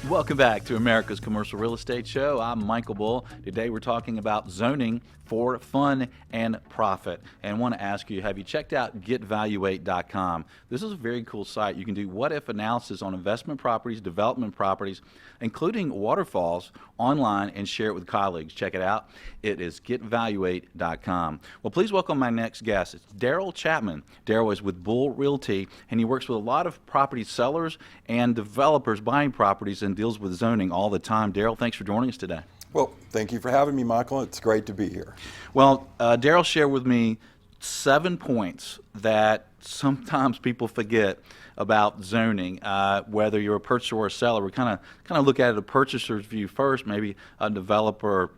Welcome back to America's Commercial Real Estate Show. I'm Michael Bull. Today we're talking about zoning for fun and profit. And I want to ask you, have you checked out getvaluate.com? This is a very cool site. You can do what-if analysis on investment properties, development properties, including waterfalls, online and share it with colleagues. Check it out. It is getvaluate.com. Well, please welcome my next guest. It's Darrell Chapman. Darrell is with Bull Realty, and he works with a lot of property sellers and developers buying properties and deals with zoning all the time. Darrell, thanks for joining us today. Well, thank you for having me, Michael. It's great to be here. Well, Darrell shared with me 7 points that sometimes people forget about zoning. Whether you're a purchaser or a seller, we kind of look at it a purchaser's view first, maybe a developer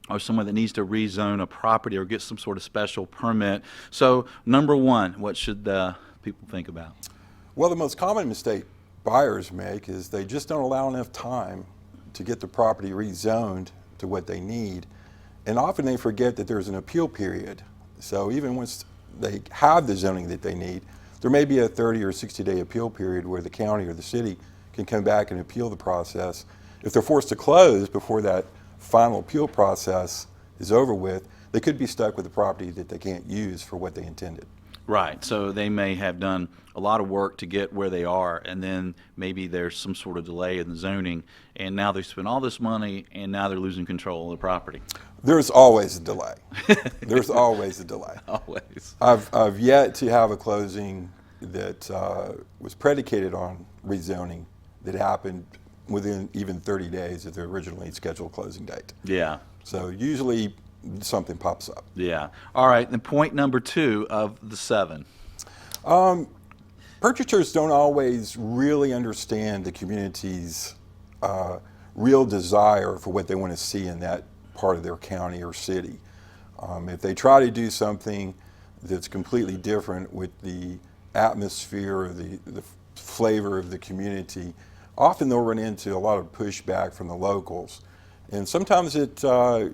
or someone that needs to rezone a property or get some sort of special permit. So, number one, what should people think about? Well, the most common mistake buyers make is they just don't allow enough time to get the property rezoned to what they need. And often they forget that there's an appeal period. So even once they have the zoning that they need, there may be a 30 or 60-day appeal period where the county or the city can come back and appeal the process. If they're forced to close before that final appeal process is over with, they could be stuck with a property that they can't use for what they intended. Right, so they may have done a lot of work to get where they are, and then maybe there's some sort of delay in the zoning, and now they spent all this money, and now they're losing control of the property. There's always a delay. There's always a delay. Always. I've yet to have a closing that was predicated on rezoning that happened within even 30 days of the originally scheduled closing date. Yeah. So usually something pops up. Yeah. All right, then point number 2 of the 7. Purchasers don't always really understand the community's real desire for what they want to see in that part of their county or city. If they try to do something that's completely different with the atmosphere or the flavor of the community, often they'll run into a lot of pushback from the locals. And sometimes it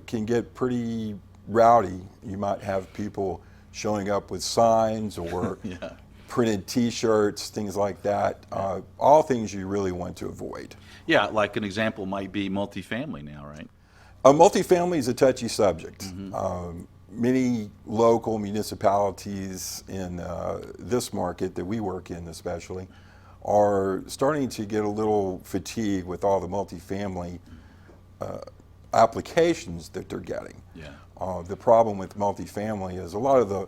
can get pretty rowdy. You might have people showing up with signs or Yeah. printed T-shirts, things like that. All things you really want to avoid. Yeah, like an example might be multifamily now, right? Multifamily is a touchy subject. Many local municipalities in this market that we work in especially are starting to get a little fatigued with all the multifamily applications that they're getting. Yeah. The problem with multifamily is a lot of the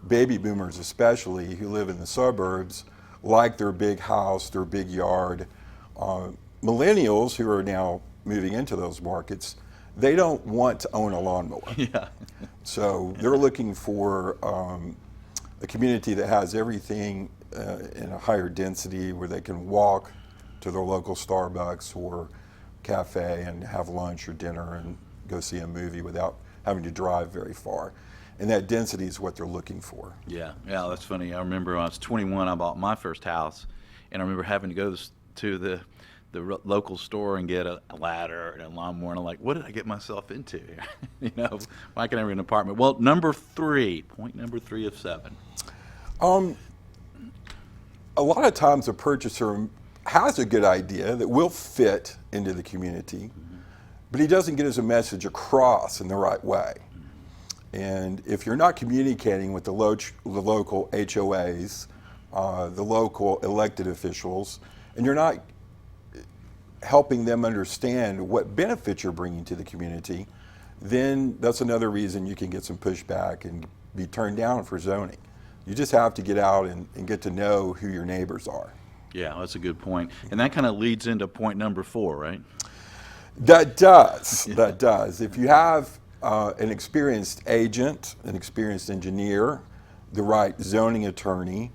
baby boomers especially who live in the suburbs like their big house, their big yard. Millennials who are now moving into those markets, they don't want to own a lawnmower. Yeah. So they're looking for a community that has everything in a higher density where they can walk to their local Starbucks or cafe and have lunch or dinner and go see a movie without having to drive very far. And that density is what they're looking for. Yeah, that's funny. I remember when I was 21, I bought my first house, and I remember having to go to the local store and get a ladder and a lawnmower, and I'm like, what did I get myself into here? Why can I rent an apartment? Well, point number 3 of 7. A lot of times a purchaser has a good idea that will fit into the community, but he doesn't get his message across in the right way. And if you're not communicating with the local HOAs, the local elected officials, and you're not helping them understand what benefits you're bringing to the community, then that's another reason you can get some pushback and be turned down for zoning. You just have to get out and get to know who your neighbors are. Yeah, that's a good point. And that kind of leads into point number 4, right? That does. Yeah. That does. If you have an experienced agent, an experienced engineer, the right zoning attorney,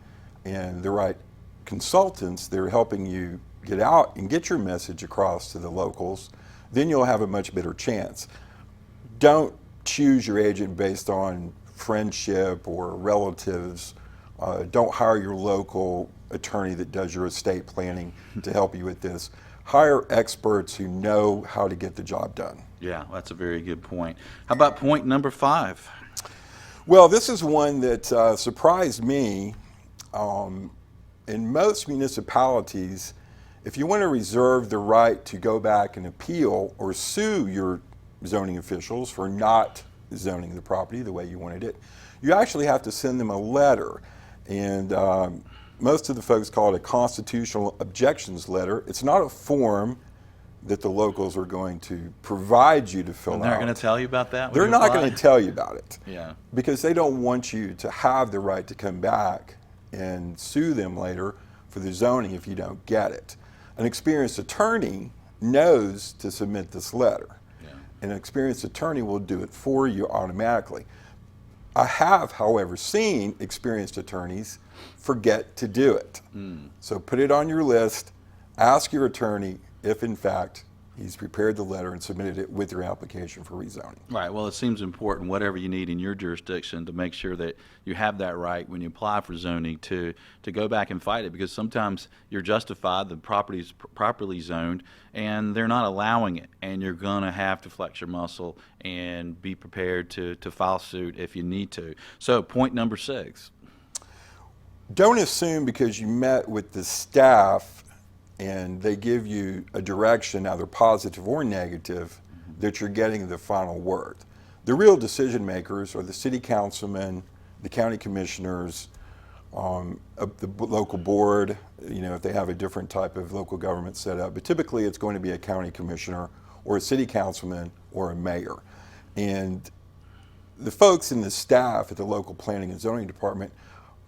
and the right consultants that are helping you get out and get your message across to the locals, then you'll have a much better chance. Don't choose your agent based on friendship or relatives. Don't hire your local attorney that does your estate planning to help you with this. hire experts who know how to get the job done. Yeah, that's a very good point. How about point number 5? Well, this is one that surprised me. In most municipalities, if you want to reserve the right to go back and appeal or sue your zoning officials for not zoning the property the way you wanted it, you actually have to send them a letter. And most of the folks call it a constitutional objections letter. It's not a form that the locals are going to provide you to fill out. And they're going to tell you about that? They're not going to tell you about it. Yeah. Because they don't want you to have the right to come back and sue them later for the zoning if you don't get it. An experienced attorney knows to submit this letter. Yeah. An experienced attorney will do it for you automatically. I have, however, seen experienced attorneys forget to do it. So put it on your list, ask your attorney if in fact he's prepared the letter and submitted it with your application for rezoning. Right. Well, it seems important, whatever you need in your jurisdiction, to make sure that you have that right when you apply for zoning to go back and fight it, because sometimes you're justified, the property's properly zoned, and they're not allowing it, and you're going to have to flex your muscle and be prepared to file suit if you need to. So point number 6. Don't assume because you met with the staff and they give you a direction, either positive or negative, that you're getting the final word. The real decision makers are the city councilmen, the county commissioners, the local board, if they have a different type of local government set up. But typically it's going to be a county commissioner or a city councilman or a mayor. And the folks in the staff at the local planning and zoning department,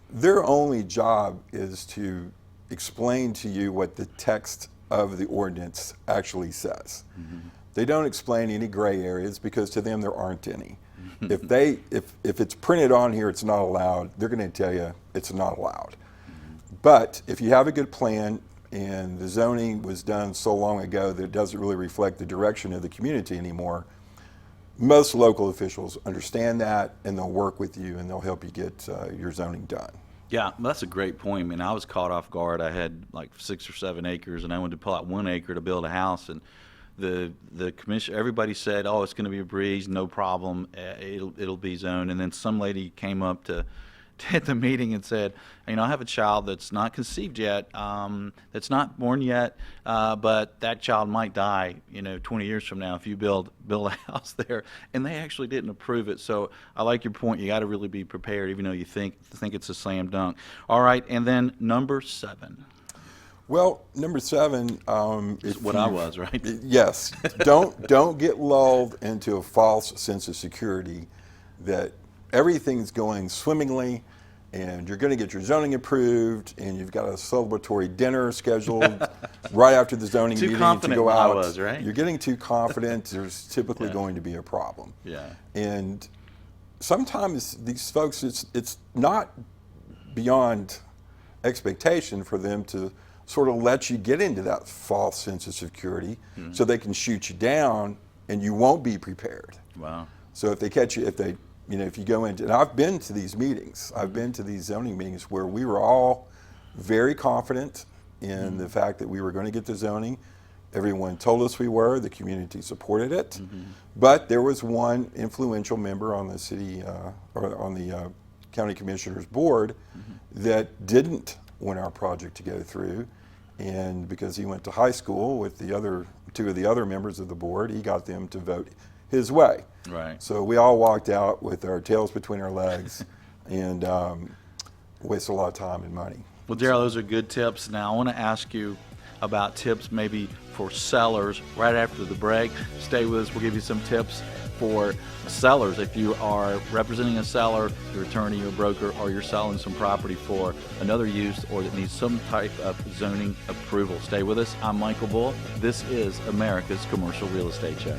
their only job is to explain to you what the text of the ordinance actually says. They don't explain any gray areas because to them there aren't any. If it's printed on here, it's not allowed, they're going to tell you it's not allowed. But if you have a good plan and the zoning was done so long ago that it doesn't really reflect the direction of the community anymore, most local officials understand that and they'll work with you and they'll help you get your zoning done. Yeah, that's a great point. I mean, I was caught off guard. I had like 6 or 7 acres, and I wanted to pull out 1 acre to build a house, and the commission, everybody said, "Oh, it's going to be a breeze, no problem. It'll be zoned." And then some lady came up to at the meeting and said, "I have a child that's not conceived yet, that's not born yet, but that child might die, 20 years from now if you build a house there." And they actually didn't approve it. So I like your point. You got to really be prepared, even though you think it's a slam dunk. All right, and then number 7. Well, number 7 is what I was, right? Yes. Don't get lulled into a false sense of security that everything's going swimmingly and you're going to get your zoning approved and you've got a celebratory dinner scheduled right after the zoning meeting to go out. I was, right? You're getting too confident. There's typically going to be a problem. Yeah. And sometimes these folks, it's not beyond expectation for them to sort of let you get into that false sense of security so they can shoot you down and you won't be prepared. Wow. So if they catch you, if you go into, and I've been to these meetings, I've been to these zoning meetings where we were all very confident in the fact that we were going to get the zoning. Everyone told us we were, the community supported it, but there was one influential member on the city, or on the county commissioner's board that didn't want our project to go through, and because he went to high school with the other 2 of the other members of the board, he got them to vote his way. Right. So we all walked out with our tails between our legs and wasted a lot of time and money. Well, Darrell, those are good tips. Now I want to ask you about tips maybe for sellers right after the break. Stay with us. We'll give you some tips for sellers. If you are representing a seller, your attorney, your broker, or you're selling some property for another use or that needs some type of zoning approval. Stay with us. I'm Michael Bull. This is America's Commercial Real Estate Show.